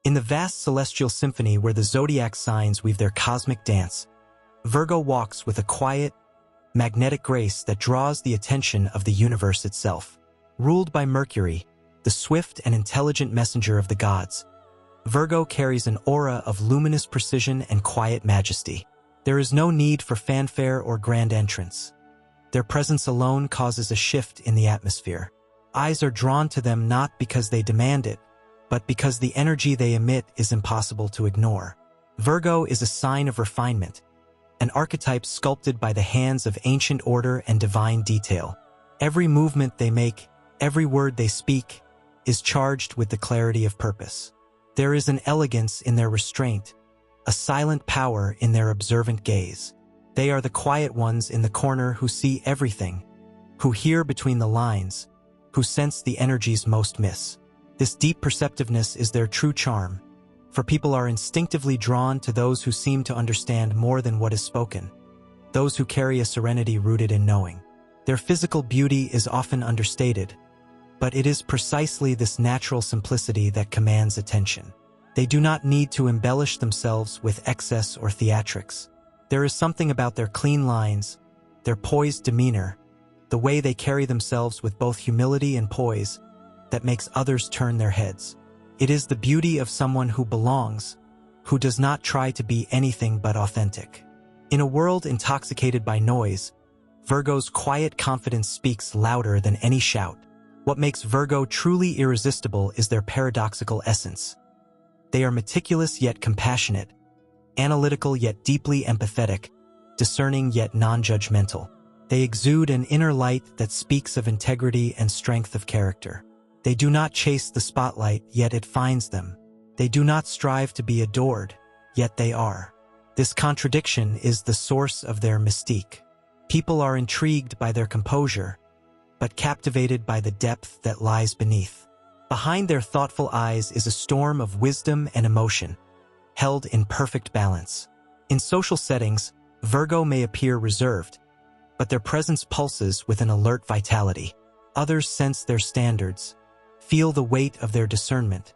In the vast celestial symphony where the Zodiac signs weave their cosmic dance, Virgo walks with a quiet, magnetic grace that draws the attention of the universe itself. Ruled by Mercury, the swift and intelligent messenger of the gods, Virgo carries an aura of luminous precision and quiet majesty. There is no need for fanfare or grand entrance. Their presence alone causes a shift in the atmosphere. Eyes are drawn to them not because they demand it, but because the energy they emit is impossible to ignore. Virgo is a sign of refinement, an archetype sculpted by the hands of ancient order and divine detail. Every movement they make, every word they speak, is charged with the clarity of purpose. There is an elegance in their restraint, a silent power in their observant gaze. They are the quiet ones in the corner who see everything, who hear between the lines, who sense the energies most miss. This deep perceptiveness is their true charm, for people are instinctively drawn to those who seem to understand more than what is spoken, those who carry a serenity rooted in knowing. Their physical beauty is often understated, but it is precisely this natural simplicity that commands attention. They do not need to embellish themselves with excess or theatrics. There is something about their clean lines, their poised demeanor, the way they carry themselves with both humility and poise, that makes others turn their heads. It is the beauty of someone who belongs, who does not try to be anything but authentic. In a world intoxicated by noise, Virgo's quiet confidence speaks louder than any shout. What makes Virgo truly irresistible is their paradoxical essence. They are meticulous yet compassionate, analytical yet deeply empathetic, discerning yet non-judgmental. They exude an inner light that speaks of integrity and strength of character. They do not chase the spotlight, yet it finds them. They do not strive to be adored, yet they are. This contradiction is the source of their mystique. People are intrigued by their composure, but captivated by the depth that lies beneath. Behind their thoughtful eyes is a storm of wisdom and emotion, held in perfect balance. In social settings, Virgo may appear reserved, but their presence pulses with an alert vitality. Others sense their standards, feel the weight of their discernment,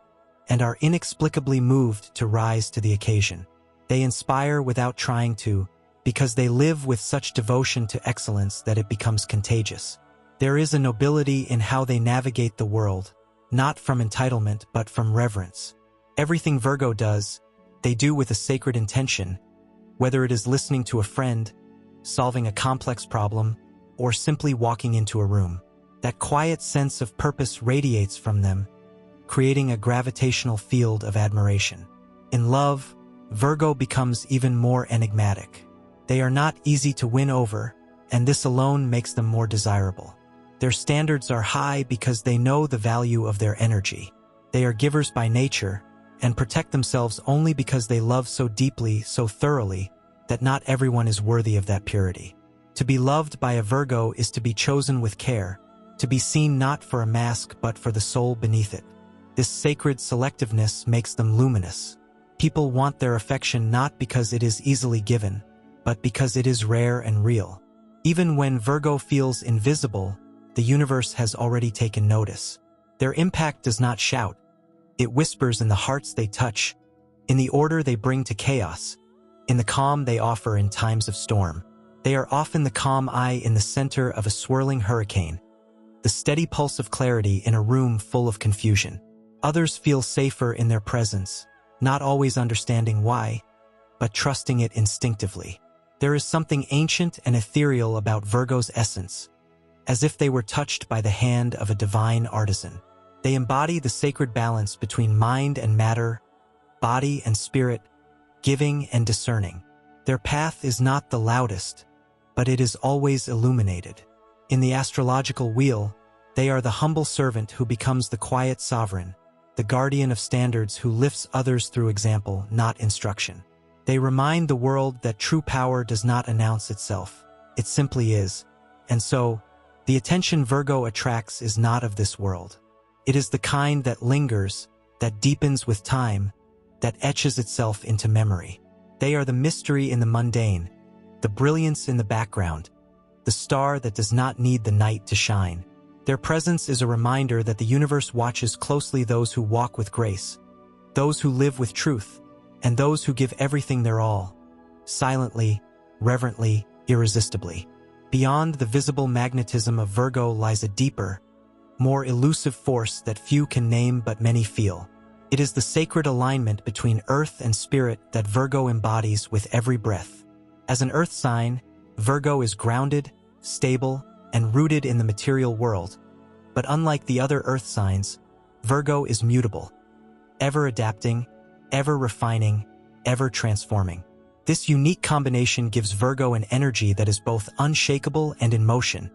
and are inexplicably moved to rise to the occasion. They inspire without trying to, because they live with such devotion to excellence that it becomes contagious. There is a nobility in how they navigate the world, not from entitlement but from reverence. Everything Virgo does, they do with a sacred intention, whether it is listening to a friend, solving a complex problem, or simply walking into a room. That quiet sense of purpose radiates from them, creating a gravitational field of admiration. In love, Virgo becomes even more enigmatic. They are not easy to win over, and this alone makes them more desirable. Their standards are high because they know the value of their energy. They are givers by nature, and protect themselves only because they love so deeply, so thoroughly, that not everyone is worthy of that purity. To be loved by a Virgo is to be chosen with care, to be seen not for a mask but for the soul beneath it. This sacred selectiveness makes them luminous. People want their affection not because it is easily given, but because it is rare and real. Even when Virgo feels invisible, the universe has already taken notice. Their impact does not shout. It whispers in the hearts they touch, in the order they bring to chaos, in the calm they offer in times of storm. They are often the calm eye in the center of a swirling hurricane, the steady pulse of clarity in a room full of confusion. Others feel safer in their presence, not always understanding why, but trusting it instinctively. There is something ancient and ethereal about Virgo's essence, as if they were touched by the hand of a divine artisan. They embody the sacred balance between mind and matter, body and spirit, giving and discerning. Their path is not the loudest, but it is always illuminated. In the astrological wheel, they are the humble servant who becomes the quiet sovereign, the guardian of standards who lifts others through example, not instruction. They remind the world that true power does not announce itself, it simply is. And so, the attention Virgo attracts is not of this world. It is the kind that lingers, that deepens with time, that etches itself into memory. They are the mystery in the mundane, the brilliance in the background, the star that does not need the night to shine. Their presence is a reminder that the universe watches closely those who walk with grace, those who live with truth, and those who give everything their all, silently, reverently, irresistibly. Beyond the visible magnetism of Virgo lies a deeper, more elusive force that few can name but many feel. It is the sacred alignment between earth and spirit that Virgo embodies with every breath. As an earth sign, Virgo is grounded, stable, and rooted in the material world. But unlike the other earth signs, Virgo is mutable, ever adapting, ever refining, ever transforming. This unique combination gives Virgo an energy that is both unshakable and in motion,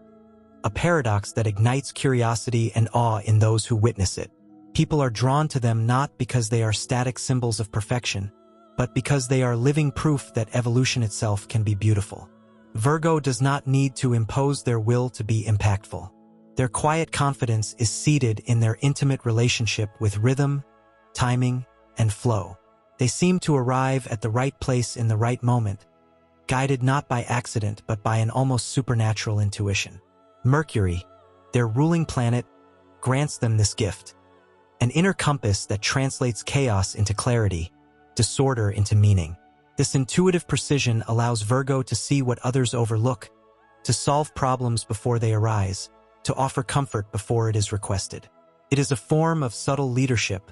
a paradox that ignites curiosity and awe in those who witness it. People are drawn to them not because they are static symbols of perfection, but because they are living proof that evolution itself can be beautiful. Virgo does not need to impose their will to be impactful. Their quiet confidence is seated in their intimate relationship with rhythm, timing, and flow. They seem to arrive at the right place in the right moment, guided not by accident but by an almost supernatural intuition. Mercury, their ruling planet, grants them this gift, an inner compass that translates chaos into clarity, disorder into meaning. This intuitive precision allows Virgo to see what others overlook, to solve problems before they arise, to offer comfort before it is requested. It is a form of subtle leadership,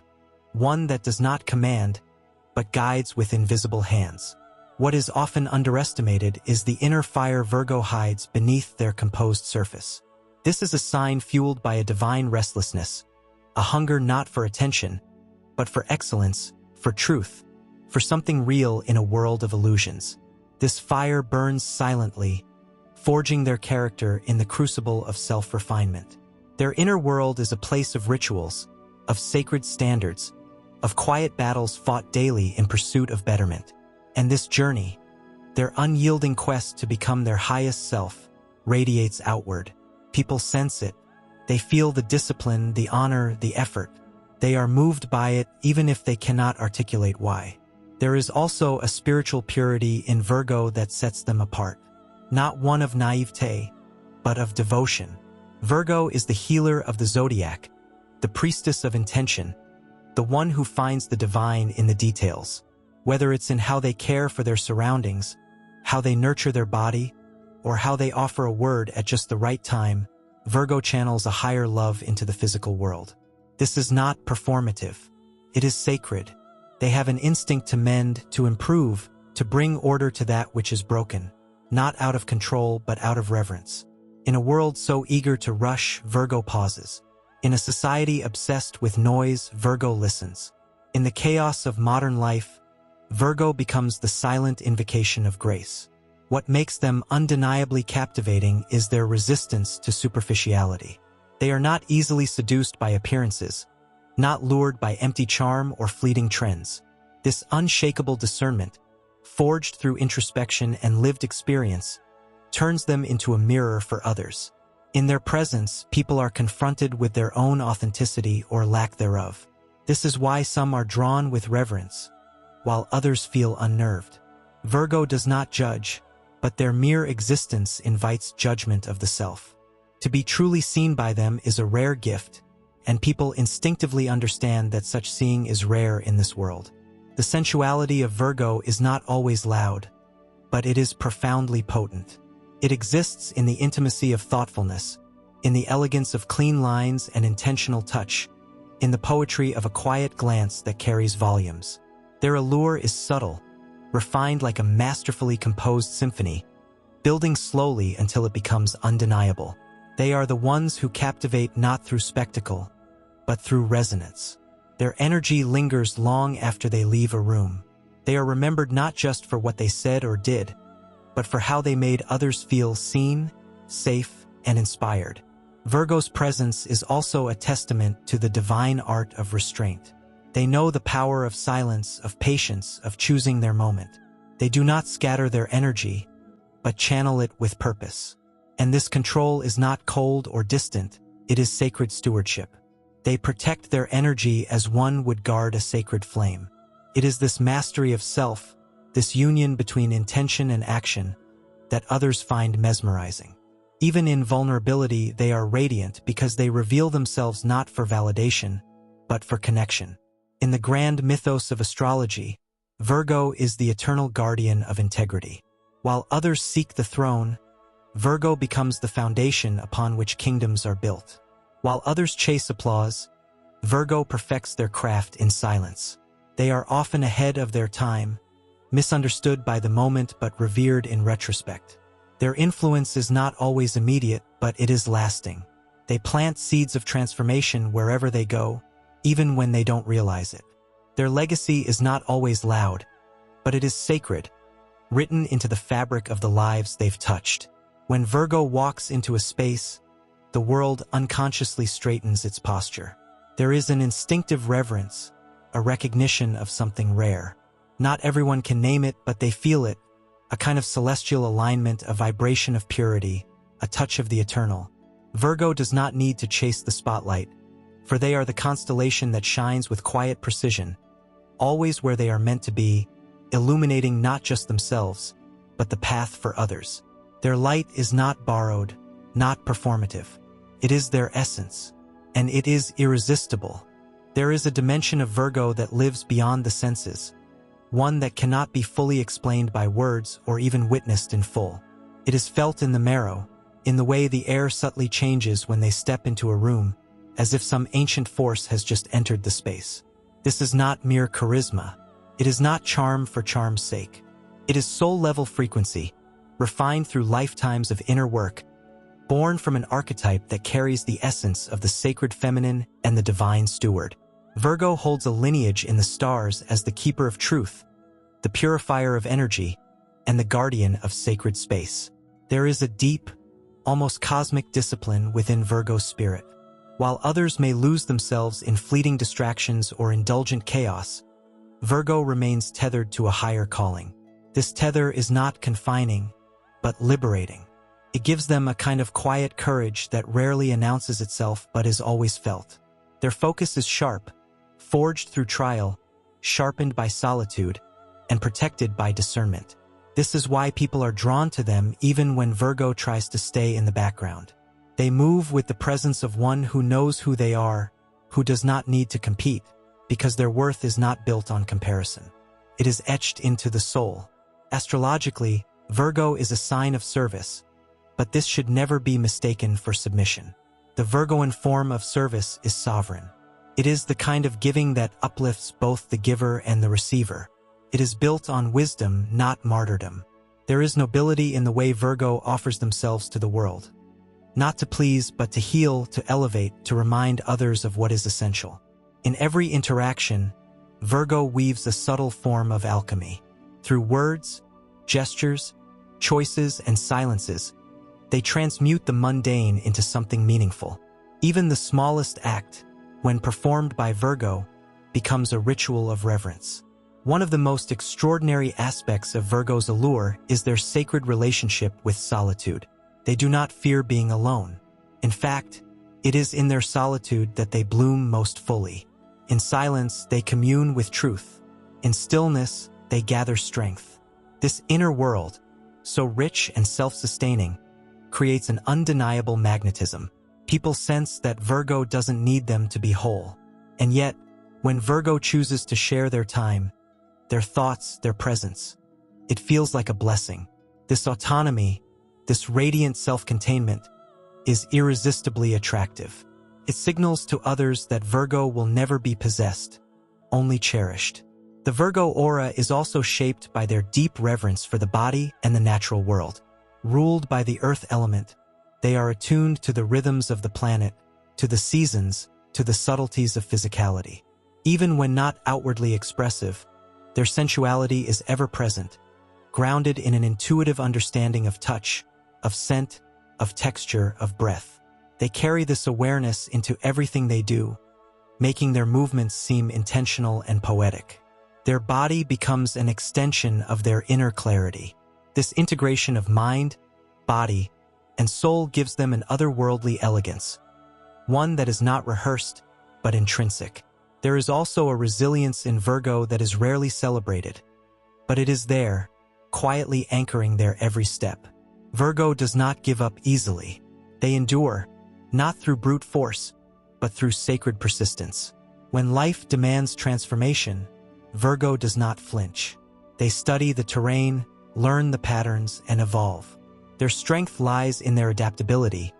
one that does not command, but guides with invisible hands. What is often underestimated is the inner fire Virgo hides beneath their composed surface. This is a sign fueled by a divine restlessness, a hunger not for attention, but for excellence, for truth, for something real in a world of illusions. This fire burns silently, forging their character in the crucible of self-refinement. Their inner world is a place of rituals, of sacred standards, of quiet battles fought daily in pursuit of betterment. And this journey, their unyielding quest to become their highest self, radiates outward. People sense it. They feel the discipline, the honor, the effort. They are moved by it even if they cannot articulate why. There is also a spiritual purity in Virgo that sets them apart. Not one of naivete, but of devotion. Virgo is the healer of the Zodiac, the priestess of intention, the one who finds the divine in the details. Whether it's in how they care for their surroundings, how they nurture their body, or how they offer a word at just the right time, Virgo channels a higher love into the physical world. This is not performative. It is sacred. They have an instinct to mend, to improve, to bring order to that which is broken, not out of control but out of reverence. In a world so eager to rush, Virgo pauses. In a society obsessed with noise, Virgo listens. In the chaos of modern life, Virgo becomes the silent invocation of grace. What makes them undeniably captivating is their resistance to superficiality. They are not easily seduced by appearances, not lured by empty charm or fleeting trends. This unshakable discernment, forged through introspection and lived experience, turns them into a mirror for others. In their presence, people are confronted with their own authenticity or lack thereof. This is why some are drawn with reverence, while others feel unnerved. Virgo does not judge, but their mere existence invites judgment of the self. To be truly seen by them is a rare gift, and people instinctively understand that such seeing is rare in this world. The sensuality of Virgo is not always loud, but it is profoundly potent. It exists in the intimacy of thoughtfulness, in the elegance of clean lines and intentional touch, in the poetry of a quiet glance that carries volumes. Their allure is subtle, refined like a masterfully composed symphony, building slowly until it becomes undeniable. They are the ones who captivate not through spectacle, but through resonance. Their energy lingers long after they leave a room. They are remembered not just for what they said or did, but for how they made others feel seen, safe, and inspired. Virgo's presence is also a testament to the divine art of restraint. They know the power of silence, of patience, of choosing their moment. They do not scatter their energy, but channel it with purpose. And this control is not cold or distant, it is sacred stewardship. They protect their energy as one would guard a sacred flame. It is this mastery of self, this union between intention and action, that others find mesmerizing. Even in vulnerability, they are radiant because they reveal themselves not for validation, but for connection. In the grand mythos of astrology, Virgo is the eternal guardian of integrity. While others seek the throne, Virgo becomes the foundation upon which kingdoms are built. While others chase applause, Virgo perfects their craft in silence. They are often ahead of their time, misunderstood by the moment but revered in retrospect. Their influence is not always immediate, but it is lasting. They plant seeds of transformation wherever they go, even when they don't realize it. Their legacy is not always loud, but it is sacred, written into the fabric of the lives they've touched. When Virgo walks into a space, the world unconsciously straightens its posture. There is an instinctive reverence, a recognition of something rare. Not everyone can name it, but they feel it, a kind of celestial alignment, a vibration of purity, a touch of the eternal. Virgo does not need to chase the spotlight, for they are the constellation that shines with quiet precision, always where they are meant to be, illuminating not just themselves, but the path for others. Their light is not borrowed, not performative. It is their essence, and it is irresistible. There is a dimension of Virgo that lives beyond the senses, one that cannot be fully explained by words or even witnessed in full. It is felt in the marrow, in the way the air subtly changes when they step into a room, as if some ancient force has just entered the space. This is not mere charisma. It is not charm for charm's sake. It is soul-level frequency, refined through lifetimes of inner work, born from an archetype that carries the essence of the sacred feminine and the divine steward. Virgo holds a lineage in the stars as the keeper of truth, the purifier of energy, and the guardian of sacred space. There is a deep, almost cosmic discipline within Virgo's spirit. While others may lose themselves in fleeting distractions or indulgent chaos, Virgo remains tethered to a higher calling. This tether is not confining, but liberating. It gives them a kind of quiet courage that rarely announces itself but is always felt. Their focus is sharp, forged through trial, sharpened by solitude, and protected by discernment. This is why people are drawn to them even when Virgo tries to stay in the background. They move with the presence of one who knows who they are, who does not need to compete, because their worth is not built on comparison. It is etched into the soul. Astrologically, Virgo is a sign of service, but this should never be mistaken for submission. The Virgoan form of service is sovereign. It is the kind of giving that uplifts both the giver and the receiver. It is built on wisdom, not martyrdom. There is nobility in the way Virgo offers themselves to the world. Not to please, but to heal, to elevate, to remind others of what is essential. In every interaction, Virgo weaves a subtle form of alchemy. Through words, gestures, choices, and silences, they transmute the mundane into something meaningful. Even the smallest act, when performed by Virgo, becomes a ritual of reverence. One of the most extraordinary aspects of Virgo's allure is their sacred relationship with solitude. They do not fear being alone. In fact, it is in their solitude that they bloom most fully. In silence, they commune with truth. In stillness, they gather strength. This inner world, so rich and self-sustaining, creates an undeniable magnetism. People sense that Virgo doesn't need them to be whole. And yet, when Virgo chooses to share their time, their thoughts, their presence, it feels like a blessing. This autonomy, this radiant self-containment, is irresistibly attractive. It signals to others that Virgo will never be possessed, only cherished. The Virgo aura is also shaped by their deep reverence for the body and the natural world. Ruled by the earth element, they are attuned to the rhythms of the planet, to the seasons, to the subtleties of physicality. Even when not outwardly expressive, their sensuality is ever present, grounded in an intuitive understanding of touch, of scent, of texture, of breath. They carry this awareness into everything they do, making their movements seem intentional and poetic. Their body becomes an extension of their inner clarity. This integration of mind, body, and soul gives them an otherworldly elegance, one that is not rehearsed, but intrinsic. There is also a resilience in Virgo that is rarely celebrated, but it is there, quietly anchoring their every step. Virgo does not give up easily. They endure, not through brute force, but through sacred persistence. When life demands transformation, Virgo does not flinch. They study the terrain, learn the patterns, and evolve. Their strength lies in their adaptability,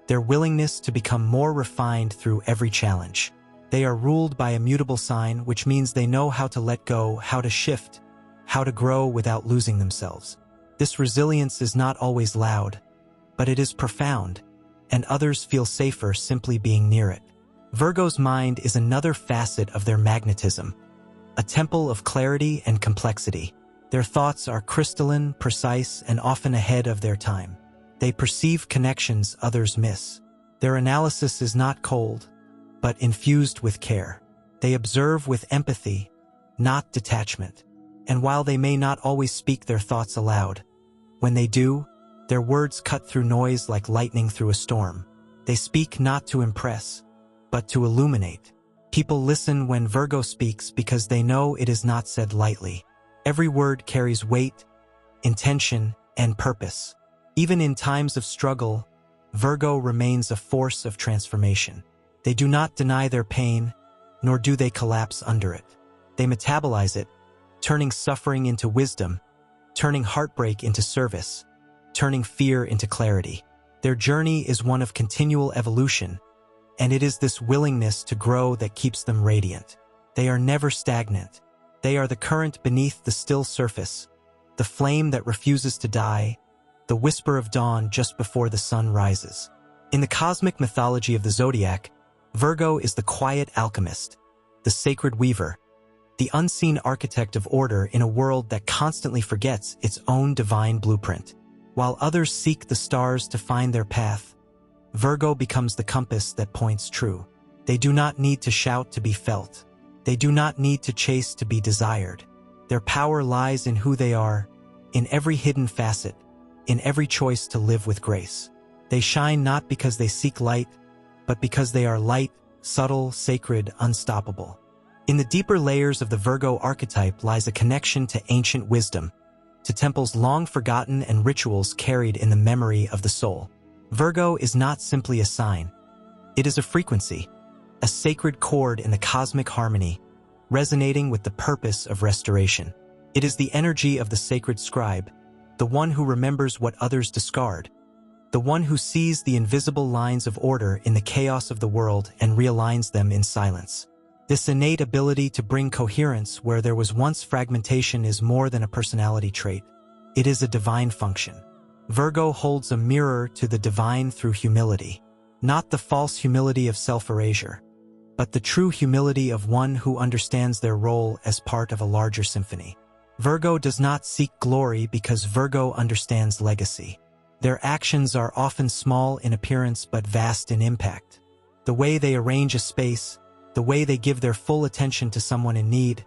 their willingness to become more refined through every challenge. They are ruled by a mutable sign, which means they know how to let go, how to shift, how to grow without losing themselves. This resilience is not always loud, but it is profound, and others feel safer simply being near it. Virgo's mind is another facet of their magnetism, a temple of clarity and complexity. Their thoughts are crystalline, precise, and often ahead of their time. They perceive connections others miss. Their analysis is not cold, but infused with care. They observe with empathy, not detachment. And while they may not always speak their thoughts aloud, when they do, their words cut through noise like lightning through a storm. They speak not to impress, but to illuminate. People listen when Virgo speaks because they know it is not said lightly. Every word carries weight, intention, and purpose. Even in times of struggle, Virgo remains a force of transformation. They do not deny their pain, nor do they collapse under it. They metabolize it, turning suffering into wisdom, turning heartbreak into service, turning fear into clarity. Their journey is one of continual evolution, and it is this willingness to grow that keeps them radiant. They are never stagnant. They are the current beneath the still surface, the flame that refuses to die, the whisper of dawn just before the sun rises. In the cosmic mythology of the Zodiac, Virgo is the quiet alchemist, the sacred weaver, the unseen architect of order in a world that constantly forgets its own divine blueprint. While others seek the stars to find their path, Virgo becomes the compass that points true. They do not need to shout to be felt. They do not need to chase to be desired. Their power lies in who they are, in every hidden facet, in every choice to live with grace. They shine not because they seek light, but because they are light, subtle, sacred, unstoppable. In the deeper layers of the Virgo archetype lies a connection to ancient wisdom, to temples long forgotten and rituals carried in the memory of the soul. Virgo is not simply a sign. It is a frequency, a sacred chord in the cosmic harmony, resonating with the purpose of restoration. It is the energy of the sacred scribe, the one who remembers what others discard, the one who sees the invisible lines of order in the chaos of the world and realigns them in silence. This innate ability to bring coherence where there was once fragmentation is more than a personality trait. It is a divine function. Virgo holds a mirror to the divine through humility, not the false humility of self-erasure, but the true humility of one who understands their role as part of a larger symphony. Virgo does not seek glory because Virgo understands legacy. Their actions are often small in appearance but vast in impact. The way they arrange a space, the way they give their full attention to someone in need,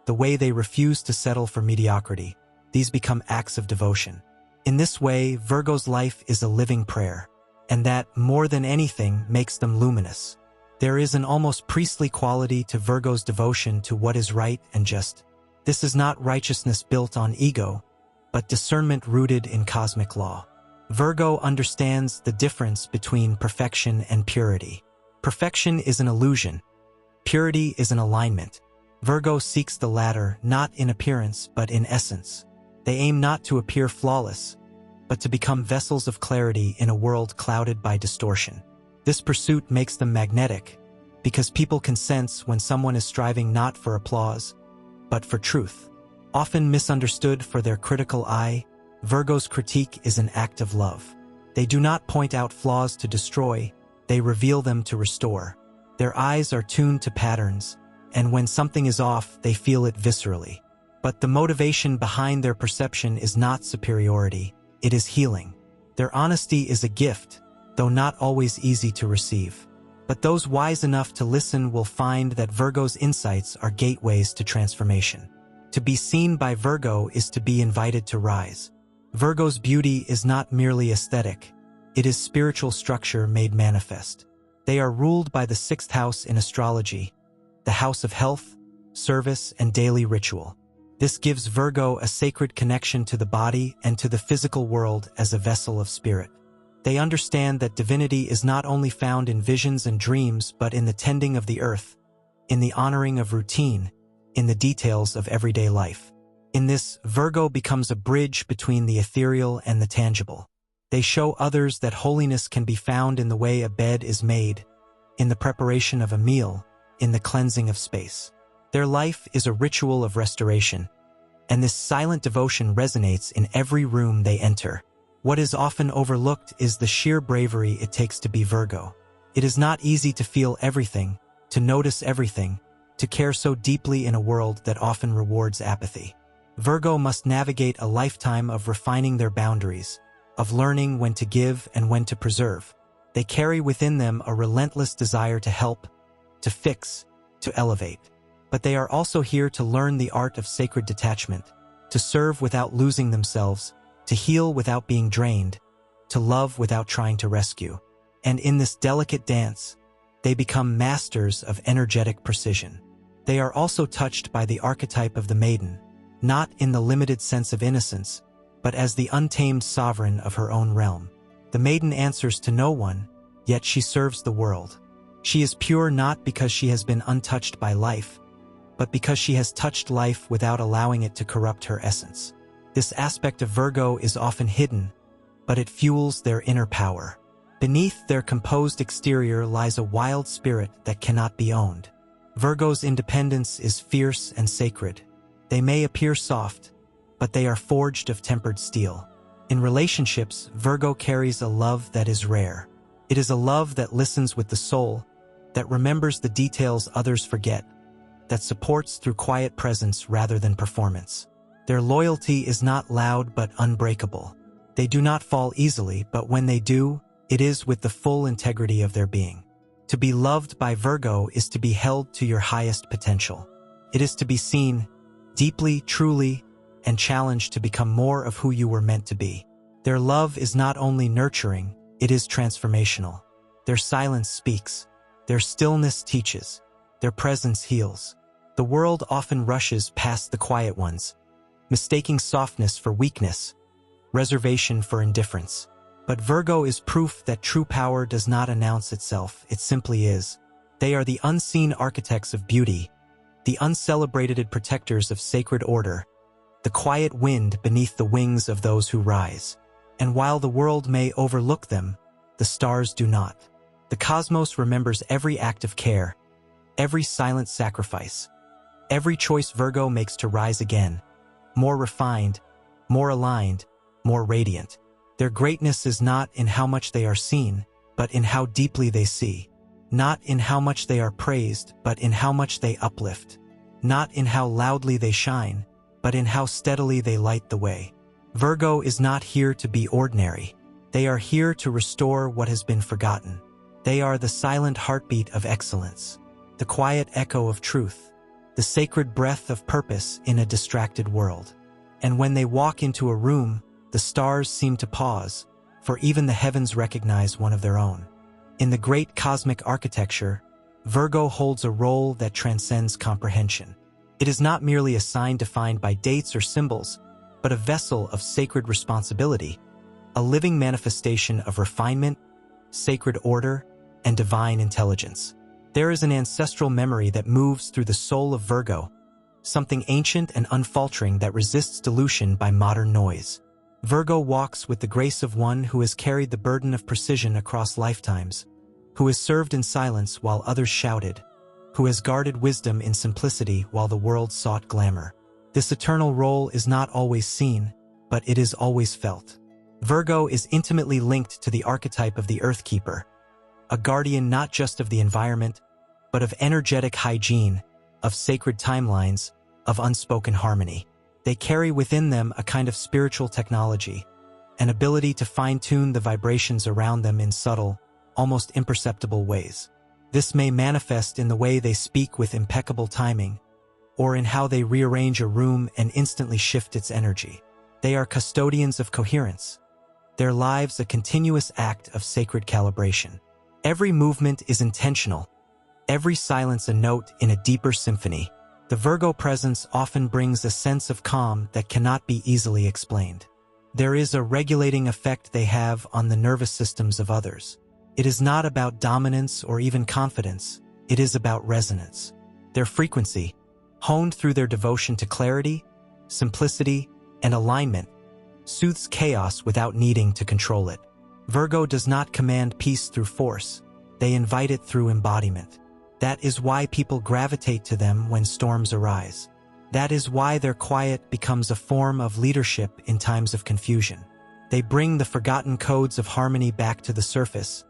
the way they refuse to settle for mediocrity, these become acts of devotion. In this way, Virgo's life is a living prayer, and that, more than anything, makes them luminous. There is an almost priestly quality to Virgo's devotion to what is right and just. This is not righteousness built on ego, but discernment rooted in cosmic law. Virgo understands the difference between perfection and purity. Perfection is an illusion. Purity is an alignment. Virgo seeks the latter not in appearance but in essence. They aim not to appear flawless, but to become vessels of clarity in a world clouded by distortion. This pursuit makes them magnetic, because people can sense when someone is striving not for applause, but for truth. Often misunderstood for their critical eye, Virgo's critique is an act of love. They do not point out flaws to destroy, they reveal them to restore. Their eyes are tuned to patterns, and when something is off, they feel it viscerally. But the motivation behind their perception is not superiority, it is healing. Their honesty is a gift, though not always easy to receive. But those wise enough to listen will find that Virgo's insights are gateways to transformation. To be seen by Virgo is to be invited to rise. Virgo's beauty is not merely aesthetic, it is spiritual structure made manifest. They are ruled by the sixth house in astrology, the house of health, service, and daily ritual. This gives Virgo a sacred connection to the body and to the physical world as a vessel of spirit. They understand that divinity is not only found in visions and dreams but in the tending of the earth, in the honoring of routine, in the details of everyday life. In this, Virgo becomes a bridge between the ethereal and the tangible. They show others that holiness can be found in the way a bed is made, in the preparation of a meal, in the cleansing of space. Their life is a ritual of restoration, and this silent devotion resonates in every room they enter. What is often overlooked is the sheer bravery it takes to be Virgo. It is not easy to feel everything, to notice everything, to care so deeply in a world that often rewards apathy. Virgo must navigate a lifetime of refining their boundaries, of learning when to give and when to preserve. They carry within them a relentless desire to help, to fix, to elevate. But they are also here to learn the art of sacred detachment, to serve without losing themselves, to heal without being drained, to love without trying to rescue. And in this delicate dance, they become masters of energetic precision. They are also touched by the archetype of the maiden, not in the limited sense of innocence, but as the untamed sovereign of her own realm. The maiden answers to no one, yet she serves the world. She is pure not because she has been untouched by life, but because she has touched life without allowing it to corrupt her essence. This aspect of Virgo is often hidden, but it fuels their inner power. Beneath their composed exterior lies a wild spirit that cannot be owned. Virgo's independence is fierce and sacred. They may appear soft, but they are forged of tempered steel. In relationships, Virgo carries a love that is rare. It is a love that listens with the soul, that remembers the details others forget, that supports through quiet presence rather than performance. Their loyalty is not loud but unbreakable. They do not fall easily, but when they do, it is with the full integrity of their being. To be loved by Virgo is to be held to your highest potential. It is to be seen deeply, truly, and challenged to become more of who you were meant to be. Their love is not only nurturing, it is transformational. Their silence speaks. Their stillness teaches. Their presence heals. The world often rushes past the quiet ones, mistaking softness for weakness, reservation for indifference. But Virgo is proof that true power does not announce itself, it simply is. They are the unseen architects of beauty, the uncelebrated protectors of sacred order, the quiet wind beneath the wings of those who rise. And while the world may overlook them, the stars do not. The cosmos remembers every act of care, every silent sacrifice, every choice Virgo makes to rise again, more refined, more aligned, more radiant. Their greatness is not in how much they are seen, but in how deeply they see. Not in how much they are praised, but in how much they uplift. Not in how loudly they shine, but in how steadily they light the way. Virgo is not here to be ordinary. They are here to restore what has been forgotten. They are the silent heartbeat of excellence, the quiet echo of truth, the sacred breath of purpose in a distracted world. And when they walk into a room, the stars seem to pause, for even the heavens recognize one of their own. In the great cosmic architecture, Virgo holds a role that transcends comprehension. It is not merely a sign defined by dates or symbols, but a vessel of sacred responsibility, a living manifestation of refinement, sacred order, and divine intelligence. There is an ancestral memory that moves through the soul of Virgo, something ancient and unfaltering that resists dilution by modern noise. Virgo walks with the grace of one who has carried the burden of precision across lifetimes, who has served in silence while others shouted, who has guarded wisdom in simplicity while the world sought glamour. This eternal role is not always seen, but it is always felt. Virgo is intimately linked to the archetype of the Earth Keeper, a guardian not just of the environment, but of energetic hygiene, of sacred timelines, of unspoken harmony. They carry within them a kind of spiritual technology, an ability to fine-tune the vibrations around them in subtle, almost imperceptible ways. This may manifest in the way they speak with impeccable timing, or in how they rearrange a room and instantly shift its energy. They are custodians of coherence, their lives a continuous act of sacred calibration. Every movement is intentional, every silence a note in a deeper symphony. The Virgo presence often brings a sense of calm that cannot be easily explained. There is a regulating effect they have on the nervous systems of others. It is not about dominance or even confidence, it is about resonance. Their frequency, honed through their devotion to clarity, simplicity, and alignment, soothes chaos without needing to control it. Virgo does not command peace through force, they invite it through embodiment. That is why people gravitate to them when storms arise. That is why their quiet becomes a form of leadership in times of confusion. They bring the forgotten codes of harmony back to the surface,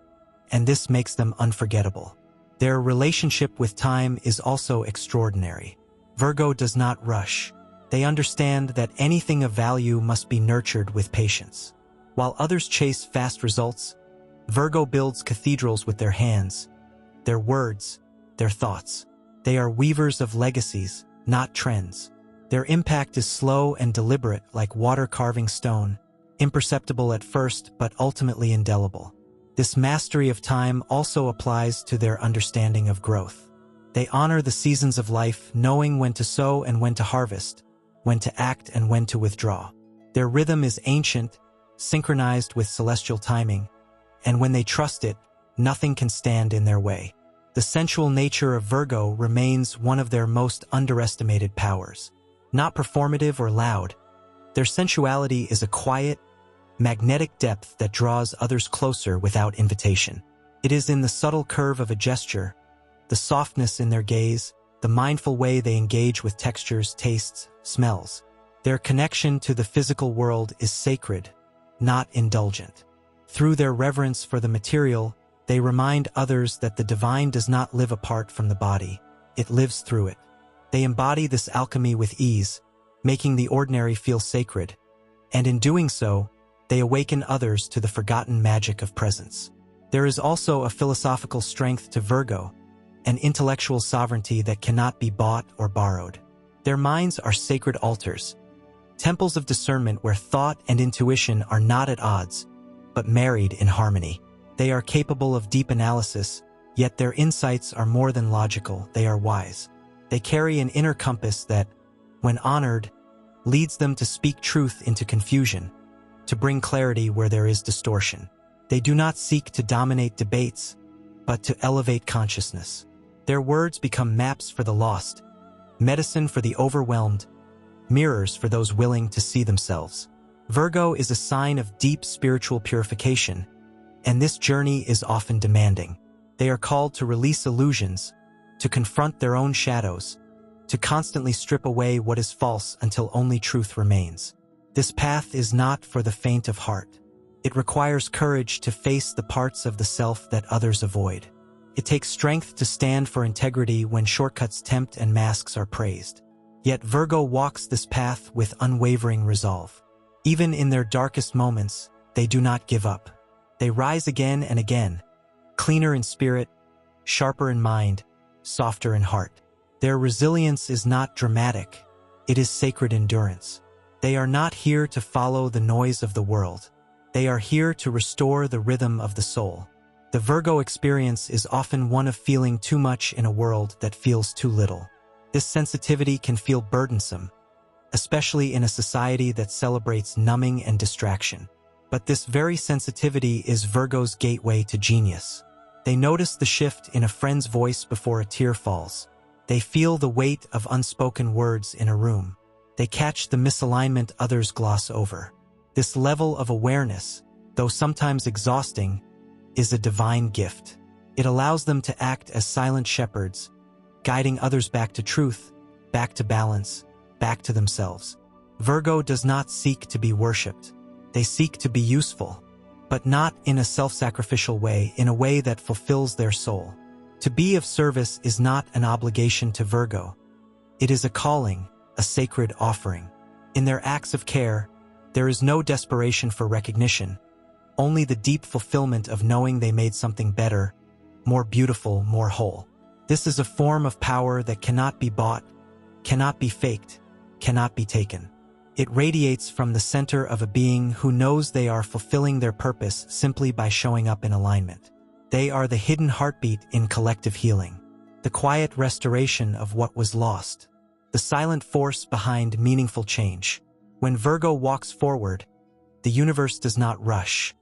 and this makes them unforgettable. Their relationship with time is also extraordinary. Virgo does not rush. They understand that anything of value must be nurtured with patience. While others chase fast results, Virgo builds cathedrals with their hands, their words, their thoughts. They are weavers of legacies, not trends. Their impact is slow and deliberate, like water carving stone, imperceptible at first but ultimately indelible. This mastery of time also applies to their understanding of growth. They honor the seasons of life, knowing when to sow and when to harvest, when to act and when to withdraw. Their rhythm is ancient, synchronized with celestial timing, and when they trust it, nothing can stand in their way. The sensual nature of Virgo remains one of their most underestimated powers. Not performative or loud, their sensuality is a quiet, magnetic depth that draws others closer without invitation. It is in the subtle curve of a gesture, the softness in their gaze, the mindful way they engage with textures, tastes, smells. Their connection to the physical world is sacred, not indulgent. Through their reverence for the material, they remind others that the divine does not live apart from the body, it lives through it. They embody this alchemy with ease, making the ordinary feel sacred, and in doing so, they awaken others to the forgotten magic of presence. There is also a philosophical strength to Virgo, an intellectual sovereignty that cannot be bought or borrowed. Their minds are sacred altars, temples of discernment where thought and intuition are not at odds, but married in harmony. They are capable of deep analysis, yet their insights are more than logical, they are wise. They carry an inner compass that, when honored, leads them to speak truth into confusion, to bring clarity where there is distortion. They do not seek to dominate debates, but to elevate consciousness. Their words become maps for the lost, medicine for the overwhelmed, mirrors for those willing to see themselves. Virgo is a sign of deep spiritual purification, and this journey is often demanding. They are called to release illusions, to confront their own shadows, to constantly strip away what is false until only truth remains. This path is not for the faint of heart. It requires courage to face the parts of the self that others avoid. It takes strength to stand for integrity when shortcuts tempt and masks are praised. Yet Virgo walks this path with unwavering resolve. Even in their darkest moments, they do not give up. They rise again and again, cleaner in spirit, sharper in mind, softer in heart. Their resilience is not dramatic, it is sacred endurance. They are not here to follow the noise of the world. They are here to restore the rhythm of the soul. The Virgo experience is often one of feeling too much in a world that feels too little. This sensitivity can feel burdensome, especially in a society that celebrates numbing and distraction. But this very sensitivity is Virgo's gateway to genius. They notice the shift in a friend's voice before a tear falls. They feel the weight of unspoken words in a room. They catch the misalignment others gloss over. This level of awareness, though sometimes exhausting, is a divine gift. It allows them to act as silent shepherds, guiding others back to truth, back to balance, back to themselves. Virgo does not seek to be worshipped. They seek to be useful, but not in a self-sacrificial way, in a way that fulfills their soul. To be of service is not an obligation to Virgo. It is a calling, a sacred offering. In their acts of care, there is no desperation for recognition, only the deep fulfillment of knowing they made something better, more beautiful, more whole. This is a form of power that cannot be bought, cannot be faked, cannot be taken. It radiates from the center of a being who knows they are fulfilling their purpose simply by showing up in alignment. They are the hidden heartbeat in collective healing, the quiet restoration of what was lost, the silent force behind meaningful change. When Virgo walks forward, the universe does not rush,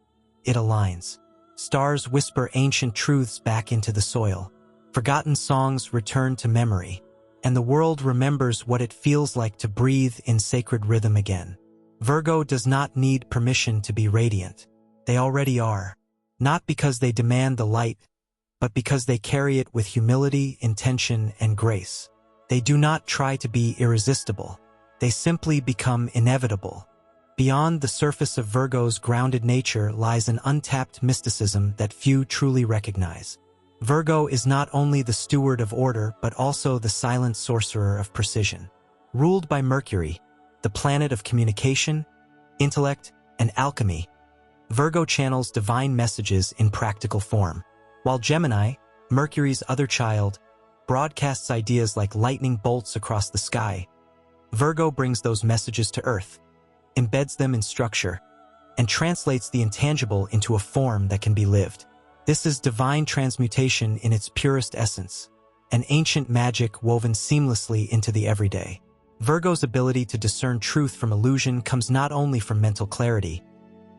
it aligns. Stars whisper ancient truths back into the soil. Forgotten songs return to memory. and the world remembers what it feels like to breathe in sacred rhythm again. Virgo does not need permission to be radiant. They already are. Not because they demand the light, but because they carry it with humility, intention, and grace. They do not try to be irresistible. They simply become inevitable. Beyond the surface of Virgo's grounded nature lies an untapped mysticism that few truly recognize. Virgo is not only the steward of order, but also the silent sorcerer of precision. Ruled by Mercury, the planet of communication, intellect, and alchemy, Virgo channels divine messages in practical form, while Gemini, Mercury's other child, broadcasts ideas like lightning bolts across the sky. Virgo brings those messages to Earth, embeds them in structure, and translates the intangible into a form that can be lived. This is divine transmutation in its purest essence, an ancient magic woven seamlessly into the everyday. Virgo's ability to discern truth from illusion comes not only from mental clarity,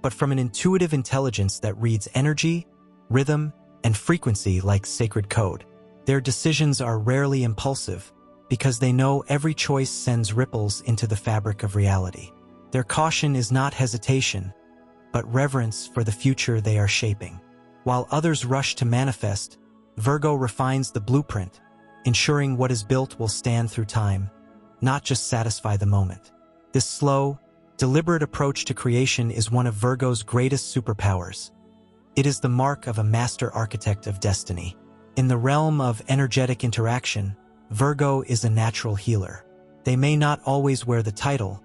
but from an intuitive intelligence that reads energy, rhythm, and frequency like sacred code. Their decisions are rarely impulsive, because they know every choice sends ripples into the fabric of reality. Their caution is not hesitation, but reverence for the future they are shaping. While others rush to manifest, Virgo refines the blueprint, ensuring what is built will stand through time, not just satisfy the moment. This slow, deliberate approach to creation is one of Virgo's greatest superpowers. It is the mark of a master architect of destiny. In the realm of energetic interaction, Virgo is a natural healer. They may not always wear the title,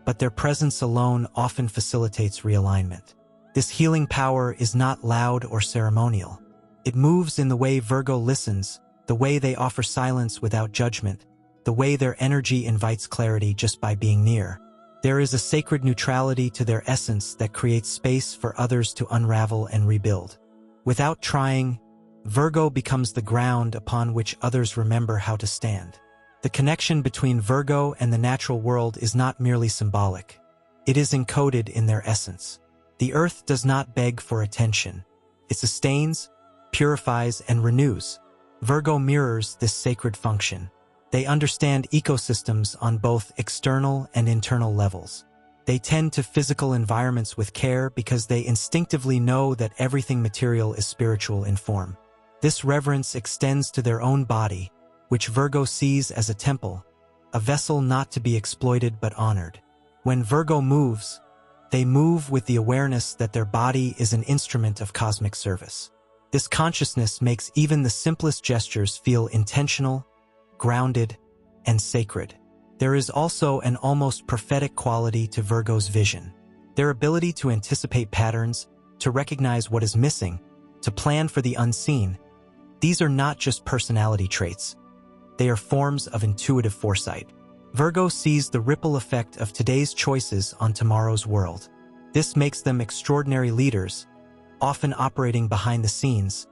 but their presence alone often facilitates realignment. This healing power is not loud or ceremonial. It moves in the way Virgo listens, the way they offer silence without judgment, the way their energy invites clarity just by being near. There is a sacred neutrality to their essence that creates space for others to unravel and rebuild. Without trying, Virgo becomes the ground upon which others remember how to stand. The connection between Virgo and the natural world is not merely symbolic. It is encoded in their essence. The earth does not beg for attention. It sustains, purifies, and renews. Virgo mirrors this sacred function. They understand ecosystems on both external and internal levels. They tend to physical environments with care because they instinctively know that everything material is spiritual in form. This reverence extends to their own body, which Virgo sees as a temple, a vessel not to be exploited but honored. When Virgo moves, they move with the awareness that their body is an instrument of cosmic service. This consciousness makes even the simplest gestures feel intentional, grounded, and sacred. There is also an almost prophetic quality to Virgo's vision. Their ability to anticipate patterns, to recognize what is missing, to plan for the unseen. These are not just personality traits. They are forms of intuitive foresight. Virgo sees the ripple effect of today's choices on tomorrow's world. This makes them extraordinary leaders, often operating behind the scenes,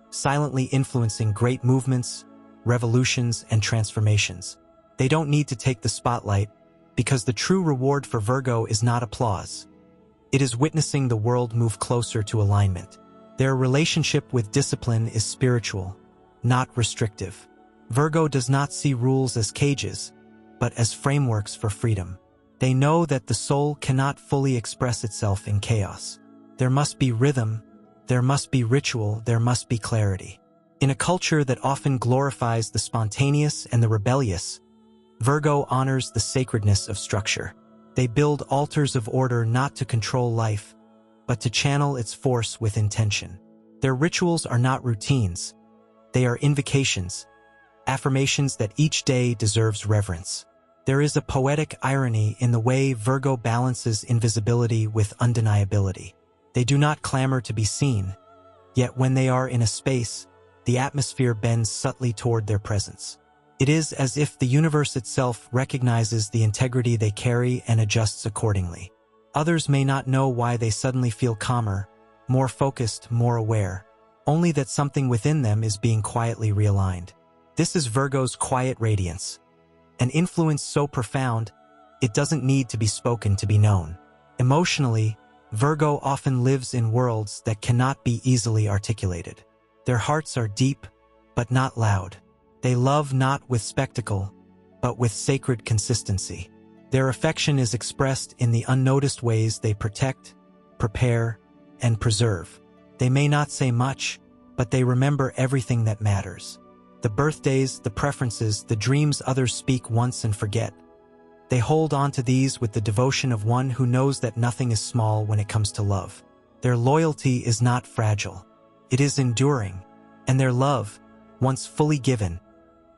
silently influencing great movements, revolutions, and transformations. They don't need to take the spotlight, because the true reward for Virgo is not applause. It is witnessing the world move closer to alignment. Their relationship with discipline is spiritual, not restrictive. Virgo does not see rules as cages, but as frameworks for freedom. They know that the soul cannot fully express itself in chaos. There must be rhythm, there must be ritual, there must be clarity. In a culture that often glorifies the spontaneous and the rebellious, Virgo honors the sacredness of structure. They build altars of order not to control life, but to channel its force with intention. Their rituals are not routines. They are invocations, affirmations that each day deserves reverence. There is a poetic irony in the way Virgo balances invisibility with undeniability. They do not clamor to be seen, yet when they are in a space, the atmosphere bends subtly toward their presence. It is as if the universe itself recognizes the integrity they carry and adjusts accordingly. Others may not know why they suddenly feel calmer, more focused, more aware, only that something within them is being quietly realigned. This is Virgo's quiet radiance, an influence so profound, it doesn't need to be spoken to be known. Emotionally, Virgo often lives in worlds that cannot be easily articulated. Their hearts are deep, but not loud. They love not with spectacle, but with sacred consistency. Their affection is expressed in the unnoticed ways they protect, prepare, and preserve. They may not say much, but they remember everything that matters. The birthdays, the preferences, the dreams others speak once and forget. They hold on to these with the devotion of one who knows that nothing is small when it comes to love. Their loyalty is not fragile. It is enduring, and their love, once fully given,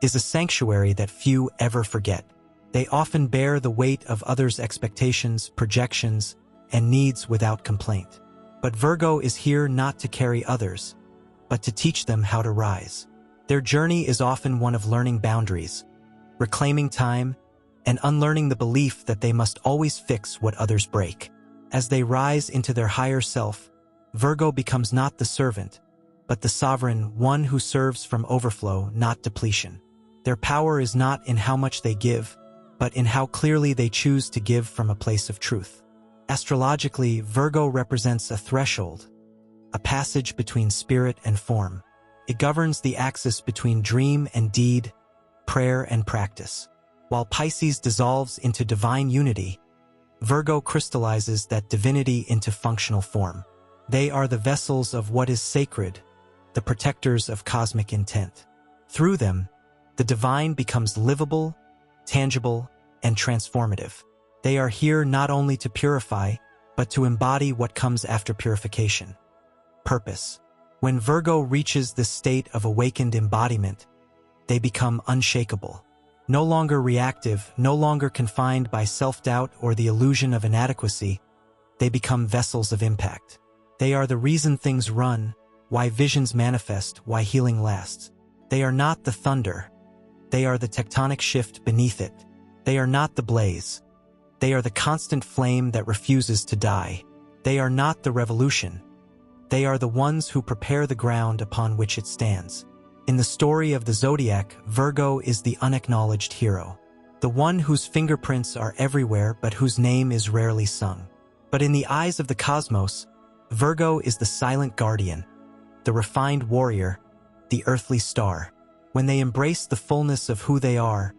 is a sanctuary that few ever forget. They often bear the weight of others' expectations, projections, and needs without complaint. But Virgo is here not to carry others, but to teach them how to rise. Their journey is often one of learning boundaries, reclaiming time, and unlearning the belief that they must always fix what others break. As they rise into their higher self, Virgo becomes not the servant, but the sovereign, one who serves from overflow, not depletion. Their power is not in how much they give, but in how clearly they choose to give from a place of truth. Astrologically, Virgo represents a threshold, a passage between spirit and form. It governs the axis between dream and deed, prayer and practice. While Pisces dissolves into divine unity, Virgo crystallizes that divinity into functional form. They are the vessels of what is sacred, the protectors of cosmic intent. Through them, the divine becomes livable, tangible, and transformative. They are here not only to purify, but to embody what comes after purification. Purpose. When Virgo reaches this state of awakened embodiment, they become unshakable. No longer reactive, no longer confined by self-doubt or the illusion of inadequacy, they become vessels of impact. They are the reason things run, why visions manifest, why healing lasts. They are not the thunder. They are the tectonic shift beneath it. They are not the blaze. They are the constant flame that refuses to die. They are not the revolution. They are the ones who prepare the ground upon which it stands. In the story of the Zodiac, Virgo is the unacknowledged hero, the one whose fingerprints are everywhere but whose name is rarely sung. But in the eyes of the cosmos, Virgo is the silent guardian, the refined warrior, the earthly star. When they embrace the fullness of who they are,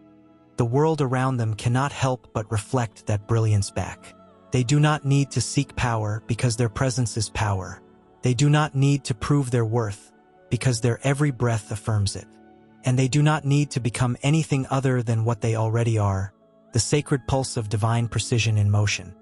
the world around them cannot help but reflect that brilliance back. They do not need to seek power because their presence is power. They do not need to prove their worth because their every breath affirms it. And they do not need to become anything other than what they already are, the sacred pulse of divine precision in motion.